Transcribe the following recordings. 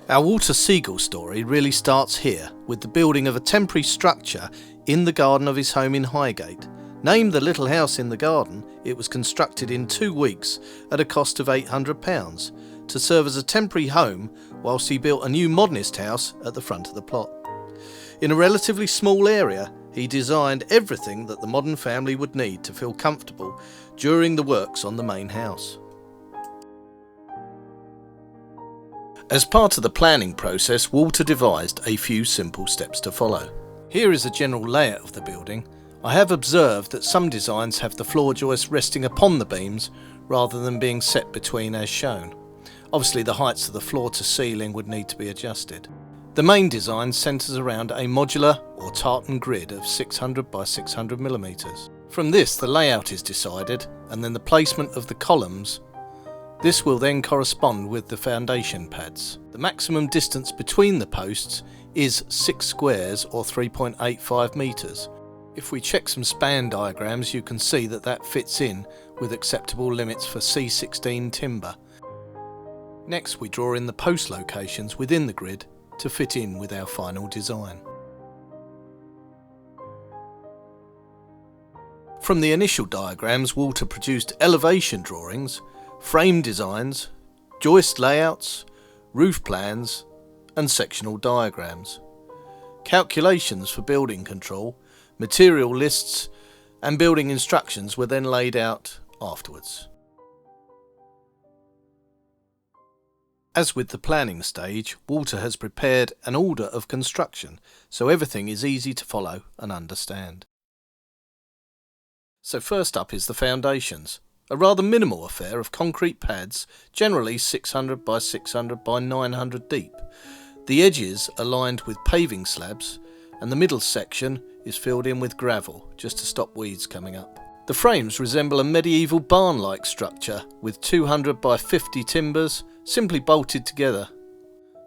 Our waltersegal story really starts here, with the building of a temporary structure in the garden of his home in Highgate. Named the Little House in the Garden, it was constructed in 2 weeks at a cost of £800 to serve as a temporary home whilst he built a new modernist house at the front of the plot. In a relatively small area, he designed everything that the modern family would need to feel comfortable during the works on the main house. As part of the planning process, Walter devised a few simple steps to follow. Here is a general layout of the building. I have observed that some designs have the floor joists resting upon the beams rather than being set between as shown. Obviously the heights of the floor to ceiling would need to be adjusted. The main design centres around a modular or tartan grid of 600 by 600 millimeters. From this the layout is decided, and then the placement of the columns. This will then correspond with the foundation pads. The maximum distance between the posts is 6 squares or 3.85 metres. If we check some span diagrams, you can see that that fits in with acceptable limits for C16 timber. Next we draw in the post locations within the grid to fit in with our final design. From the initial diagrams, Walter produced elevation drawings, frame designs, joist layouts, roof plans and sectional diagrams. Calculations for building control, material lists and building instructions were then laid out afterwards. As with the planning stage, Walter has prepared an order of construction so everything is easy to follow and understand. So first up is the foundations. A rather minimal affair of concrete pads, generally 600 by 600 by 900 deep. The edges are lined with paving slabs and the middle section is filled in with gravel just to stop weeds coming up. The frames resemble a medieval barn-like structure with 200 by 50 timbers simply bolted together.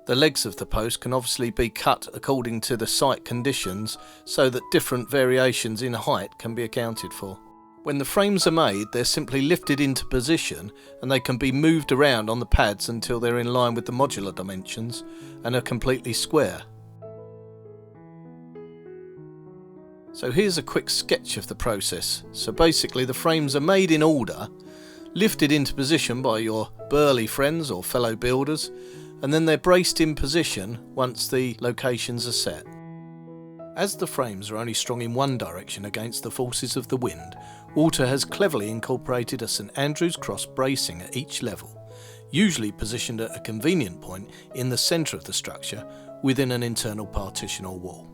The legs of the post can obviously be cut according to the site conditions so that different variations in height can be accounted for. When the frames are made, they're simply lifted into position and they can be moved around on the pads until they're in line with the modular dimensions and are completely square. So here's a quick sketch of the process. So basically the frames are made in order, lifted into position by your burly friends or fellow builders, and then they're braced in position once the locations are set. As the frames are only strong in one direction against the forces of the wind, Walter has cleverly incorporated a St Andrew's cross bracing at each level, usually positioned at a convenient point in the centre of the structure within an internal partition or wall.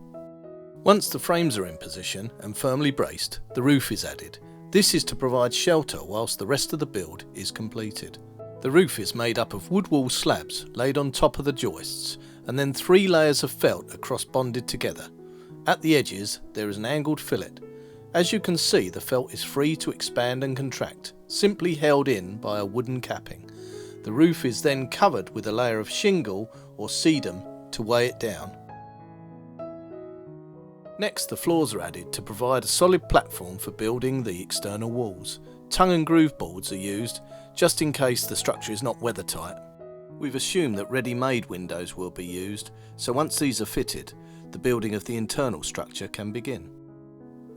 Once the frames are in position and firmly braced, the roof is added. This is to provide shelter whilst the rest of the build is completed. The roof is made up of Woodwool slabs laid on top of the joists and then 3 layers of felt are cross bonded together. At the edges there is an angled fillet. As you can see, the felt is free to expand and contract, simply held in by a wooden capping. The roof is then covered with a layer of shingle or sedum to weigh it down. Next, the floors are added to provide a solid platform for building the external walls. Tongue and groove boards are used just in case the structure is not weather tight. We've assumed that ready-made windows will be used, so once these are fitted, the building of the internal structure can begin.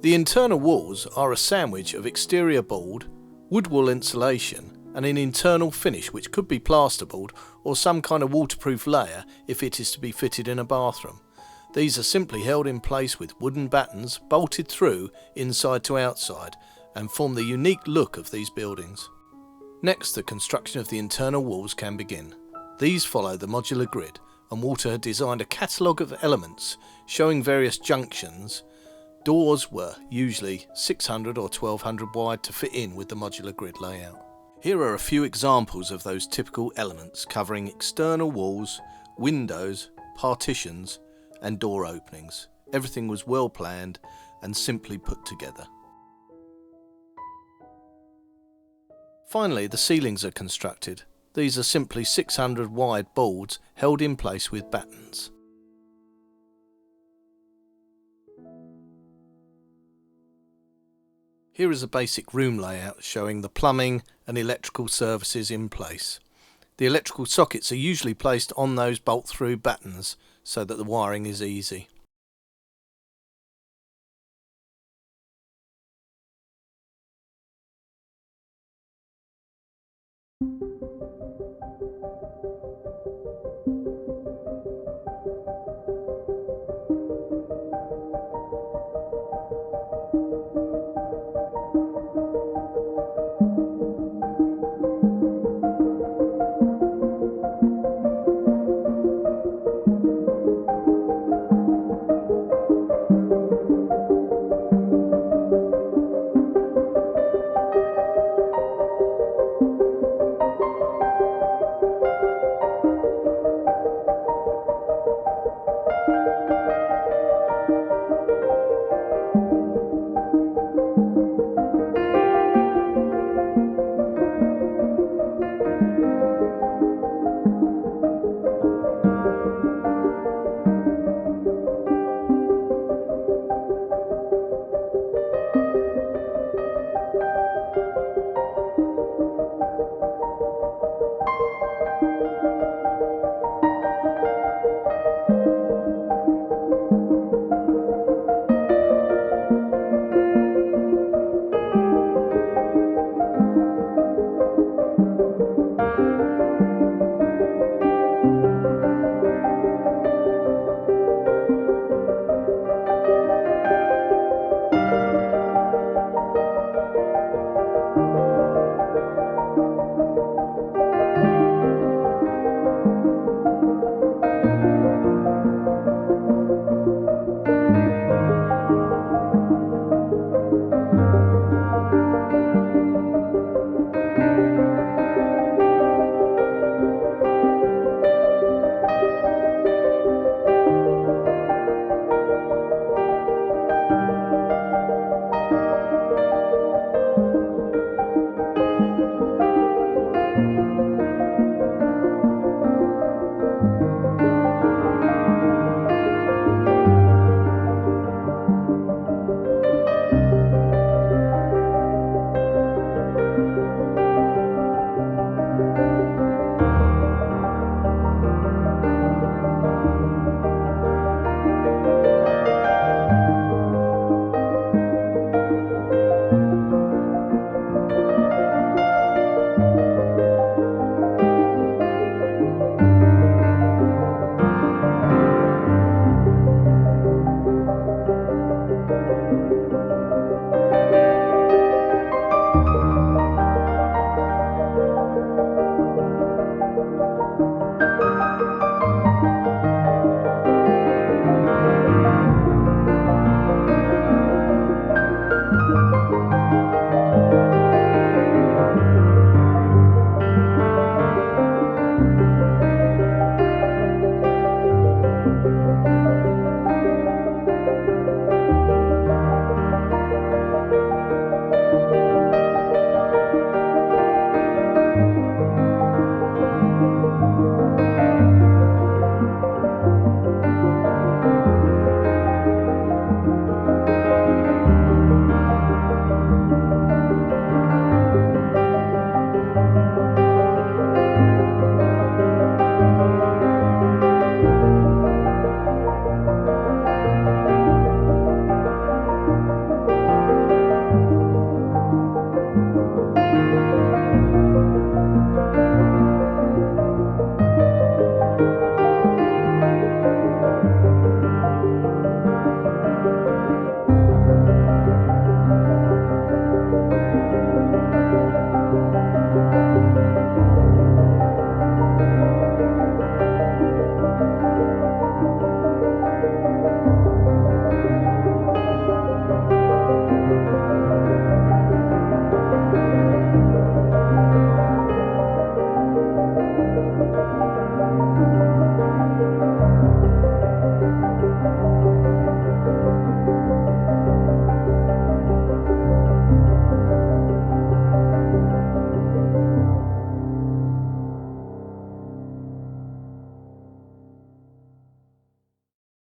The internal walls are a sandwich of exterior board, Woodwool insulation and an internal finish which could be plasterboard or some kind of waterproof layer if it is to be fitted in a bathroom. These are simply held in place with wooden battens bolted through inside to outside and form the unique look of these buildings. Next, the construction of the internal walls can begin. These follow the modular grid, and Walter had designed a catalogue of elements showing various junctions. Doors were usually 600 or 1200 wide to fit in with the modular grid layout. Here are a few examples of those typical elements covering external walls windows, partitions and door openings. Everything was well planned and simply put together. Finally, the ceilings are constructed. These are simply 600 wide boards held in place with battens. Here is a basic room layout showing the plumbing and electrical services in place. The electrical sockets are usually placed on those bolt-through battens so that the wiring is easy.